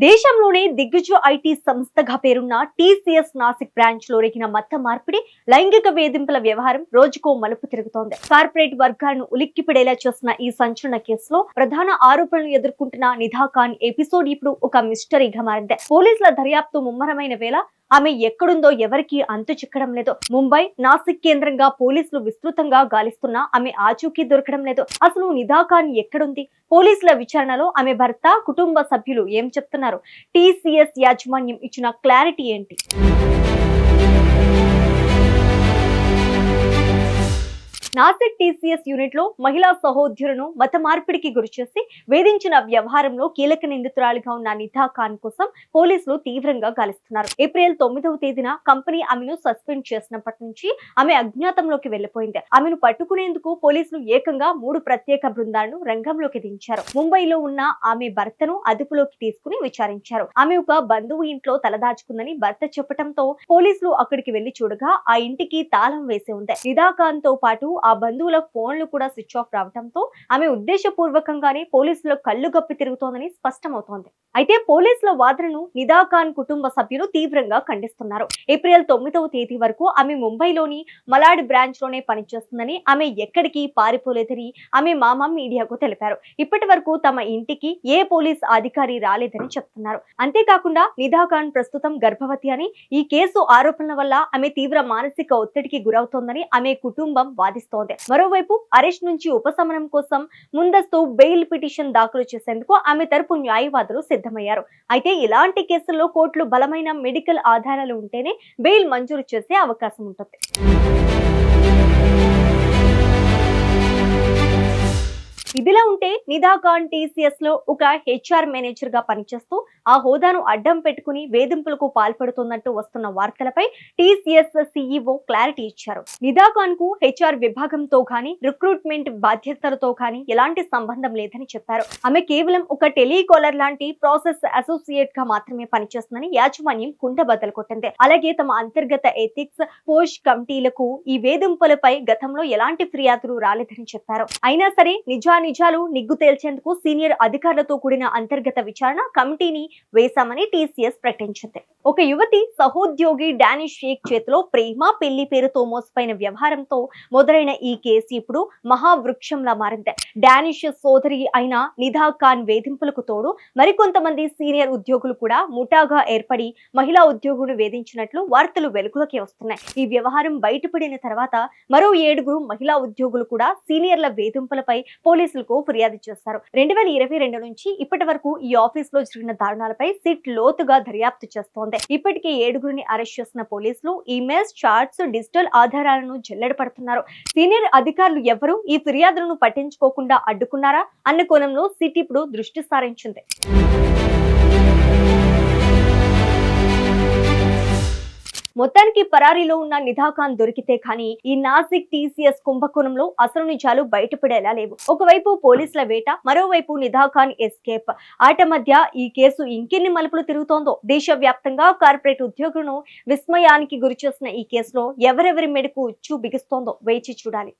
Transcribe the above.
దేశంలోనే దిగ్గజ ఐటీ సంస్థగా పేరున్న టీసీఎస్ నాసిక్ బ్రాంచ్ లో రేగిన మత మార్పిడి, లైంగిక వేధింపుల వ్యవహారం రోజుకో మలుపు తిరుగుతోంది. కార్పొరేట్ వర్గాలను ఉలిక్కిపడేలా చేసిన ఈ సంచలన కేసులో ప్రధాన ఆరోపణలు ఎదుర్కొంటున్న నిధా ఖాన్ ఎపిసోడ్ ఇప్పుడు ఒక మిస్టరీగా మారింది. పోలీసుల దర్యాప్తు ముమ్మరమైన వేళ ఆమె ఎక్కడుందో ఎవరికి అంతు చిక్కడం లేదు. ముంబై, నాసిక్ కేంద్రంగా పోలీసులు విస్తృతంగా గాలిస్తున్నా ఆమె ఆచూకీ దొరకడం లేదు. అసలు నిధా ఖాన్ ఎక్కడుంది? పోలీసుల విచారణలో ఆమె భర్త, కుటుంబ సభ్యులు ఏం చెప్తున్నారు? టీసీఎస్ యాజమాన్యం ఇచ్చిన క్లారిటీ ఏంటి? నాసిక్ టీసీఎస్ యూనిట్ లో మహిళా సహోద్యోగులను మత మార్పిడికి గురిచేసి వేధించిన వ్యవహారంలో కీలక నిందితురాలిగా ఉన్న నిధా ఖాన్ కోసం పోలీసులు తీవ్రంగా గాలిస్తున్నారు. ఏప్రిల్ 9వ తేదీన కంపెనీ ఆమెను సస్పెండ్ చేసినప్పటి నుంచి ఆమె అజ్ఞాతంలోకి వెళ్లిపోయింది. ఆమెను పట్టుకునేందుకు పోలీసులు ఏకంగా 3 ప్రత్యేక బృందాలను రంగంలోకి దించారు. ముంబైలో ఉన్న ఆమె భర్తను అదుపులోకి తీసుకుని విచారించారు. ఆమె ఒక బంధువు ఇంట్లో తలదాచుకుందని భర్త చెప్పడంతో పోలీసులు అక్కడికి వెళ్లి చూడగా ఆ ఇంటికి తాళం వేసి ఉంది. నిధా ఖాన్ తో పాటు ఆ బంధువుల ఫోన్లు కూడా స్విచ్ ఆఫ్ రావడంతో ఆమె ఉద్దేశపూర్వకంగానే పోలీసుల కళ్ళు గప్పి తిరుగుతోందని స్పష్టమవుతోంది. అయితే పోలీసుల వాదనను నిధా ఖాన్ కుటుంబ సభ్యులు తీవ్రంగా ఖండిస్తున్నారు. ఏప్రిల్ 9వ తేదీ వరకు ఆమె ముంబైలోని మలాడ్ బ్రాంచ్ లోనే పనిచేస్తుందని, ఆమె ఎక్కడికి పారిపోలేదని ఆమె మామ మీడియాకు తెలిపారు. ఇప్పటి వరకు తమ ఇంటికి ఏ పోలీస్ అధికారి రాలేదని చెప్తున్నారు. అంతేకాకుండా నిధా ఖాన్ ప్రస్తుతం గర్భవతి అని, ఈ కేసు ఆరోపణల వల్ల ఆమె తీవ్ర మానసిక ఒత్తిడికి గురవుతోందని ఆమె కుటుంబం వాదిస్తోంది. మరోవైపు అరెస్ట్ నుంచి ఉపశమనం కోసం ముందస్తు బెయిల్ పిటిషన్ దాఖలు చేసేందుకు ఆమె తరపు న్యాయవాదులు సిద్ధమయ్యారు. అయితే ఇలాంటి కేసుల్లో కోర్టులు బలమైన మెడికల్ ఆధారాలు ఉంటేనే బెయిల్ మంజూరు చేసే అవకాశం ఉంటుంది. ఇదిలా ఉంటే నిధా ఖాన్ టీసీఎస్ లో ఒక హెచ్ఆర్ మేనేజర్ గా పనిచేస్తూ ఆ హోదాను అడ్డం పెట్టుకుని వేధింపులకు పాల్పడుతున్నట్టు వస్తున్న వార్తలపై టీసీఎస్ సీఈఓ క్లారిటీ ఇచ్చారు. నిధా ఖాన్ కు హెచ్ఆర్ విభాగంతో కానీ రిక్రూట్మెంట్ బాధ్యతలతో కానీ ఎలాంటి సంబంధం లేదని చెప్పారు. ఆమె కేవలం ఒక టెలికాలర్ లాంటి ప్రాసెస్ అసోసియేట్ గా మాత్రమే పనిచేస్తుందని యాజమాన్యం కుండబద్దలు కొట్టింది. అలాగే తమ అంతర్గత ఎథిక్స్, పోష్ కమిటీలకు ఈ వేధింపులపై గతంలో ఎలాంటి ఫిర్యాదులు రాలేదని చెప్పారు. అయినా సరే నిజాలు నిగ్గు తేల్చేందుకు సీనియర్ అధికారులతో కూడిన అంతర్గత విచారణ కమిటీని వేశామని టీసీఎస్ ప్రకటించింది. ఒక యువతి సహోద్యోగి డానిష్ షేక్ చేతిలో ప్రేమ పెళ్లి పేరుతో మోసపోయిన వ్యవహారంతో మొదలైన ఈ కేసు ఇప్పుడు మహావృక్షంలా మారింది. డానిష్ సోదరి అయిన నిధా ఖాన్ వేధింపులకు తోడు మరికొంతమంది సీనియర్ ఉద్యోగులు కూడా ముఠాగా ఏర్పడి మహిళా ఉద్యోగులను వేధించినట్లు వార్తలు వెలుగులోకి వస్తున్నాయి. ఈ వ్యవహారం బయటపడిన తర్వాత మరో 7 మహిళా ఉద్యోగులు కూడా సీనియర్ల వేధింపులపై పోలీసులకు ఫిర్యాదు చేశారు. 2022 నుంచి ఇప్పటి వరకు ఈ ఆఫీస్ లో జరిగిన దారుణాలపై సిట్ లోతుగా దర్యాప్తు చేస్తోంది. ఇప్పటికే 7 అరెస్ట్ చేసిన పోలీసులు ఈమెయిల్స్, చాట్స్, డిజిటల్ ఆధారాలను జల్లెడపడుతున్నారు. సీనియర్ అధికారులు ఎవరు ఈ ఫిర్యాదులను పట్టించుకోకుండా అడ్డుకున్నారా అన్న కోణంలో సిట్ ఇప్పుడు దృష్టి సారించింది. మొత్తానికి పరారీలో ఉన్న నిధా ఖాన్ దొరికితే కానీ ఈ నాసిక్ టీసీఎస్ కుంభకోణంలో అసలు నిజాలు బయటపడేలా లేవు. ఒకవైపు పోలీసుల వేట, మరోవైపు నిధా ఖాన్ ఎస్కేప్ ఆట మధ్య ఈ కేసు ఇంకెన్ని మలుపులు తిరుగుతోందో. దేశవ్యాప్తంగా కార్పొరేట్ ఉద్యోగులను విస్మయానికి గురిచేసిన ఈ కేసులో ఎవరెవరి మెడకు ఉచ్చు బిగుస్తోందో వేచి చూడాలి.